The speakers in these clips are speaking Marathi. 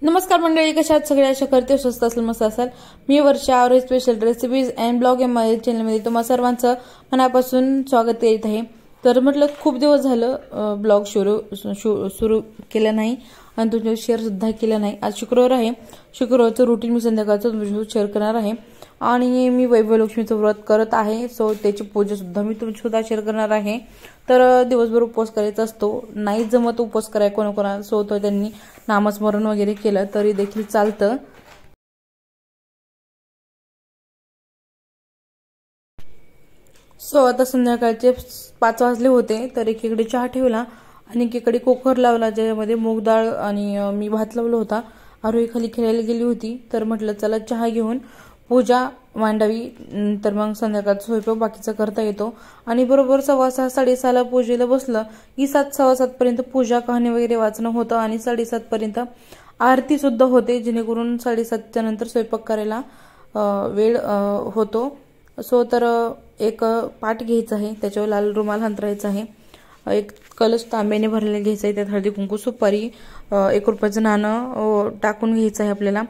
नमस्कार मंडळी, कशा आहात सगळे? आशा करते स्वस्त असेल, मस्त असाल. मी वर्षा और स्पेशल रेसिपीज अँड ब्लॉग या माझ्या चॅनलमध्ये तुम्हा सर्वांचं मनापासून स्वागत करीत आहे. तर म्हटलं खूप दिवस झालं ब्लॉग सुरू केला नाही आणि तुमच्यासोबत शेअर सुद्धा केला नाही. आज शुक्रवार आहे. शुक्रवारचं रुटीन मी संध्याकाळचं तुमच्यासोबत शेअर करणार आहे आणि मी वैभवलक्ष्मीचं व्रत करत आहे. सो त्याची पूजा सुद्धा मी तुमच्यासोबत शेअर करणार आहे. तर दिवसभर उपवास करायचा असतो, नाही जमत उपवास करायला कोणाकोणाला, सो तो त्यांनी नामस्मरण वगैरे केलं तरी देखील चालतं. सो आता संध्याकाळचे 5 वाजले होते. तर एकीकडे चहा ठेवला आणि एकीकडे कुकर लावला, ज्यामध्ये मूग डाळ आणि मी भात लावला होता. आरोही खाली खेळायला गेली होती, तर म्हटलं चला चहा घेऊन पूजा मांडावी, तर मग संध्याकाळचा स्वयंपाक बाकीचा करता येतो. आणि बरोबर 6:15 6:30 पूजेला बसलं की 7 6:15 पर्यंत पूजा कहाणी वगैरे वाचणं होतं आणि 7:30 पर्यंत आरती सुद्धा होते, जेणेकरून 7:30च्या नंतर स्वयंपाक करायला वेळ होतो. सो तर एक पाट घ्यायचा आहे, त्याच्यावर लाल रुमाल अंतरायचा आहे. एक कलश तांब्याने भरलेला घ्यायचा आहे, त्यात हळदी कुंकू सुपारी 1 रुपयाचं नाणं टाकून घ्यायचं आहे आपल्याला.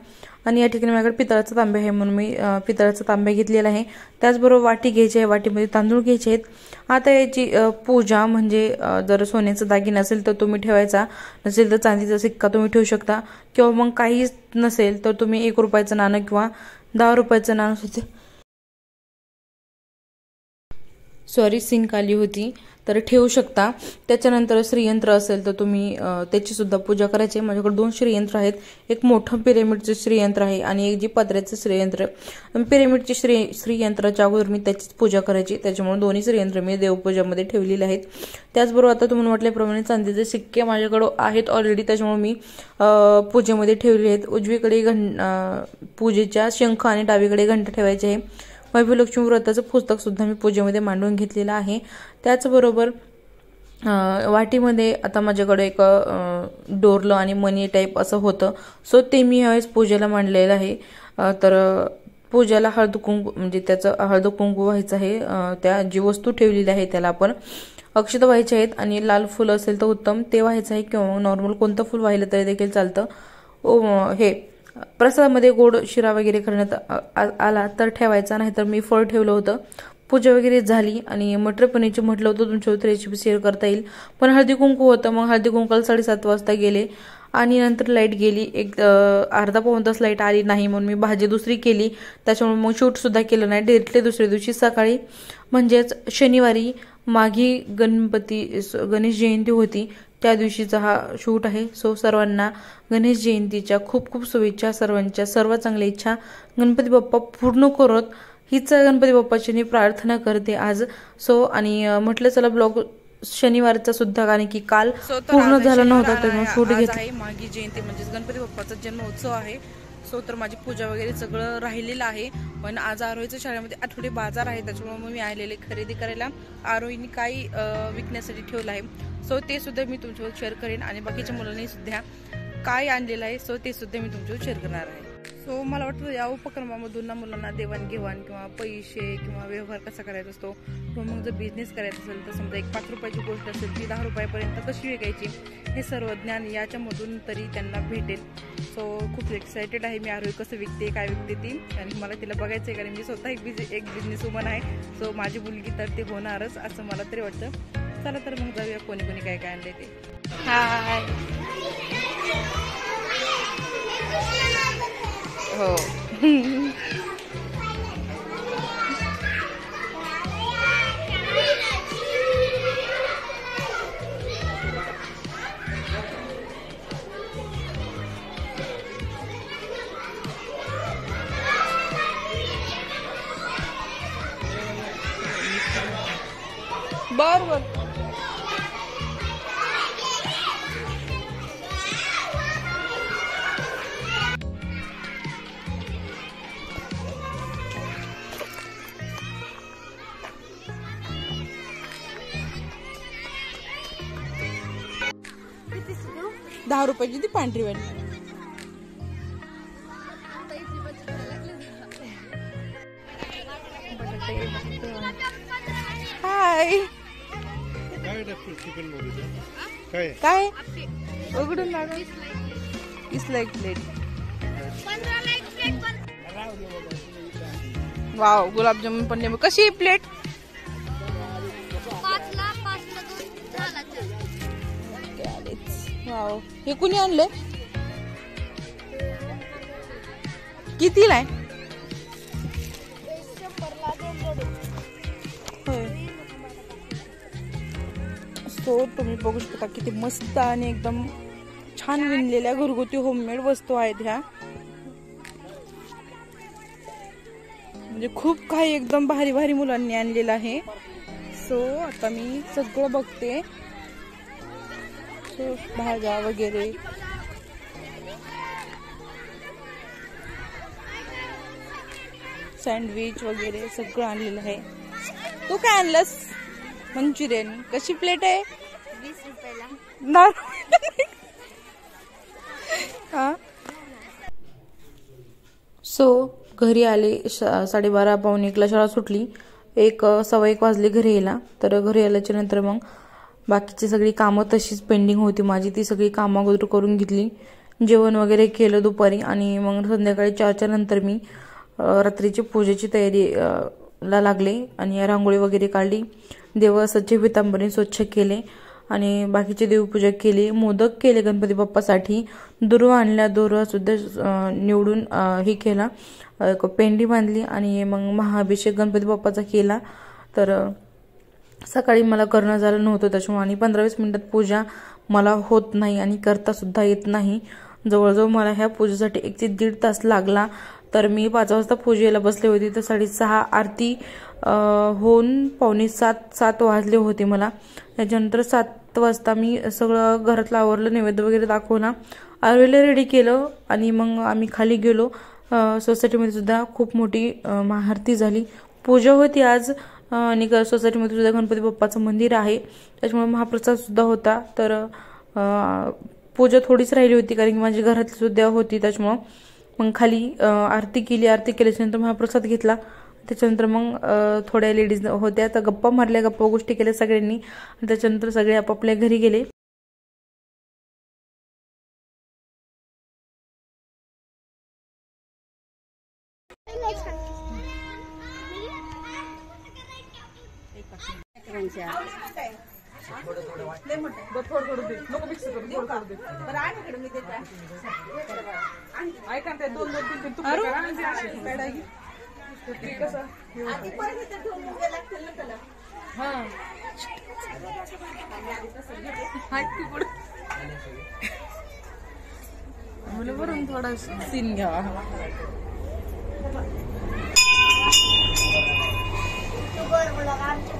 आणि या ठिकाणी माझ्याकडे पितळाचा तांबा आहे म्हणून मी पितळाचा तांबा घेतलेला आहे. त्याचबरोबर वाटी घ्यायची आहे, वाटीमध्ये तांदूळ घ्यायचे आहेत. आता याची पूजा म्हणजे जर सोन्याचा दागिना असेल तर तुम्ही ठेवायचा, नसेल तर चांदीचा सिक्का तुम्ही ठेवू शकता, किंवा मग काहीच नसेल तर तुम्ही 1 रुपयाचं नाणं किंवा 10 रुपयाचं नाणं सुद्धा सिंक आली होती तर ठेवू शकता. त्याच्यानंतर श्रीयंत्र असेल तर तुम्ही त्याची सुद्धा पूजा करायची. माझ्याकडे 2 श्रीयंत्र आहेत, एक मोठं पिरेमिडचं श्रीयंत्र आहे आणि एक जी पत्र्याचं श्रीयंत्र. पिरेमिडची श्रीयंत्राच्या अगोदर मी त्याचीच पूजा करायची, त्याच्यामुळे दोन्ही श्रीयंत्र मी देवपूजामध्ये ठेवलेले आहेत. त्याचबरोबर आता तुम्हाला म्हटल्याप्रमाणे चांदीचे सिक्के माझ्याकडे आहेत ऑलरेडी, त्याच्यामुळे मी पूजेमध्ये ठेवले आहेत. उजवीकडे पूजेच्या शंख आणि डावीकडे घंटा ठेवायचे आहे. वैभवलक्ष्मी व्रताचं पुस्तक सुद्धा मी पूजेमध्ये मांडून घेतलेलं आहे. त्याचबरोबर वाटीमध्ये आता माझ्याकडे एक डोरलं आणि मनी टाईप असं होतं, सो ते मी यावेळेस पूजेला मांडलेलं आहे. तर पूजेला हळद कुंकू म्हणजे त्याचं हळद कुंकू व्हायचं आहे. त्या जी वस्तू ठेवलेली आहे त्याला आपण अक्षता व्हायचे आहेत आणि लाल फुल असेल तर उत्तम ते व्हायचं आहे, किंवा नॉर्मल कोणतं फुल व्हायला तरी देखील चालतं. हे प्रसादामध्ये गोड शिरा वगैरे करण्यात आला तर ठेवायचा, नाहीतर मी फळ ठेवलं होतं. पूजा वगैरे झाली आणि मटर पनीरची म्हटलं होतं तुमच्यासोबत रेसिपी शेअर करता येईल, पण हळदी कुंकू होतं. मग हळदी कुंकाला 7:30 वाजता गेले आणि नंतर लाईट गेली. एक अर्धा पाऊण तास लाईट आली नाही, म्हणून मी भाजी दुसरी केली, त्याच्यामुळे मग शूट सुद्धा केलं नाही. डायरेक्टली दुसऱ्या दिवशी सकाळी म्हणजेच शनिवारी माघी गणेश जयंती होती, त्या दिवशीचा हा शूट आहे. सो सर्वांना गणेश जयंतीच्या खूप खूप शुभेच्छा. सर्वांच्या सर्व चांगल्या इच्छा गणपती बाप्पा पूर्ण करत हीच गणपती बाप्पाची मी प्रार्थना करते आज. सो आणि म्हटलं चला ब्लॉग शनिवारचा सुद्धा, कारण की काल पूर्ण झाला नव्हता तर मग शूट घेतला. माघी जयंती म्हणजेच गणपती बाप्पाचा जन्मोत्सव आहे. सो तर माझी पूजा वगैरे सगळं राहिलेलं आहे, पण आज आरोहीच्या शाळेमध्ये आठवडे बाजार आहे, त्याच्यामुळे मग मी आलेले खरेदी करायला. आरोहीने काही विकण्यासाठी ठेवलं आहे, सो ते सुद्धा मी तुमच्यासोबत शेअर करेन. आणि बाकीच्या मुलांनी सुद्धा काय आणलेलं आहे, सो ते सुद्धा मी तुमच्यासोबत शेअर करणार आहे. सो मला वाटतं या उपक्रमामधून ना मुलांना देवाणघेवाण किंवा पैसे किंवा व्यवहार कसा करायचा असतो, किंवा मग जर बिझनेस करायचा असेल तर समजा एक 5 रुपयाची गोष्ट असेल ती 10 रुपयापर्यंत कशी विकायची, हे सर्व ज्ञान याच्यामधून तरी त्यांना भेटेल. सो खूप एक्सायटेड आहे मी आरोही कसं विकते काय विकते ती, आणि मला तिला बघायचं आहे, कारण मी स्वतः एक बिझनेस वुमन आहे. सो माझी मुलगी तर ते होणारच असं मला तरी वाटतं. चला तर मग जाऊया कोणी कोणी काय काय आणले ते. हाय हो बर. ₹10 रुपयाची ती पांढरी वाली. हाय काय उघडून किसला एक प्लेट? वाव, गुलाबजामुन पण लिंबू. कशी आहे प्लेट? 5ला 2 वाव, हे कुणी आणले? कितीला आहे? सो तुम्ही बघू शकता किती मस्त आणि एकदम छान विणलेल्या घरगुती होममेड वस्तू आहेत ह्या. म्हणजे खूप काही एकदम भारी भारी मुलांनी आणलेलं आहे. सो आता मी सगळं बघते. सो भाज्या वगैरे सँडविच वगैरे सगळं आणलेलं आहे. तू काय आणलंस? मंचुरियन. कशी प्लेट आहे? 20 रुपयाला. हा. सो घरी आले. 12:30 पावणे 1ला शाळा सुटली. 1:15 वाजले घरी यायला. तर घरी आल्याच्या नंतर मग बाकीची सगळी कामं तशीच पेंडिंग होती माझी, ती सगळी कामं अगोदर करून घेतली. जेवण वगैरे केलं दुपारी आणि मग संध्याकाळी 4च्या नंतर मी रात्रीची पूजेची तयारी ला लागले आणि रांगोळी वगैरे काढली. देवाचे पितांबरी स्वच्छ केले आणि बाकीची देवपूजा केली. मोदक केले गणपती बाप्पासाठी. दुर्वा आणल्या. दुर्वा सुद्धा निवडून हे केला, पेंडी बांधली आणि मग महाअभिषेक गणपती बाप्पाचा केला. तर सकाळी मला करणं झालं नव्हतं त्याच्यामुळे आणि 15-20 मिनिटात पूजा मला होत नाही आणि करता सुद्धा येत नाही. जवळजवळ मला ह्या पूजेसाठी 1 ते 1.5 तास लागला. तर मी 5 वाजता पूजेला बसले होते तर 6:30 आरती होऊन 6:45-7 वाजले होते मला. त्याच्यानंतर 7 वाजता मी सगळं घरातलं आवरलं, नैवेद्य वगैरे दाखवला, आरवीला रेडी केलं आणि मग आम्ही खाली गेलो. सोसायटीमध्ये सुद्धा खूप मोठी महाआरती झाली. पूजा होती आज आणि सोसायटीमध्ये सुद्धा गणपती बाप्पाचं मंदिर आहे त्याच्यामुळे महाप्रसाद सुद्धा होता. तर पूजा थोडीच राहिली होती कारण की माझी घरातली सुद्धा होती त्याच्यामुळं मग खाली आरती केली. आरती केल्याच्यानंतर महाप्रसाद घेतला. त्याच्यानंतर मग थोड्या लेडीज होत्या तर गप्पा मारल्या, गप्पा गोष्टी केल्या सगळ्यांनी. त्याच्यानंतर सगळे आपापल्या घरी गेले. वरून थोडा सीन घ्यावा. तू बोल बोला आमच्या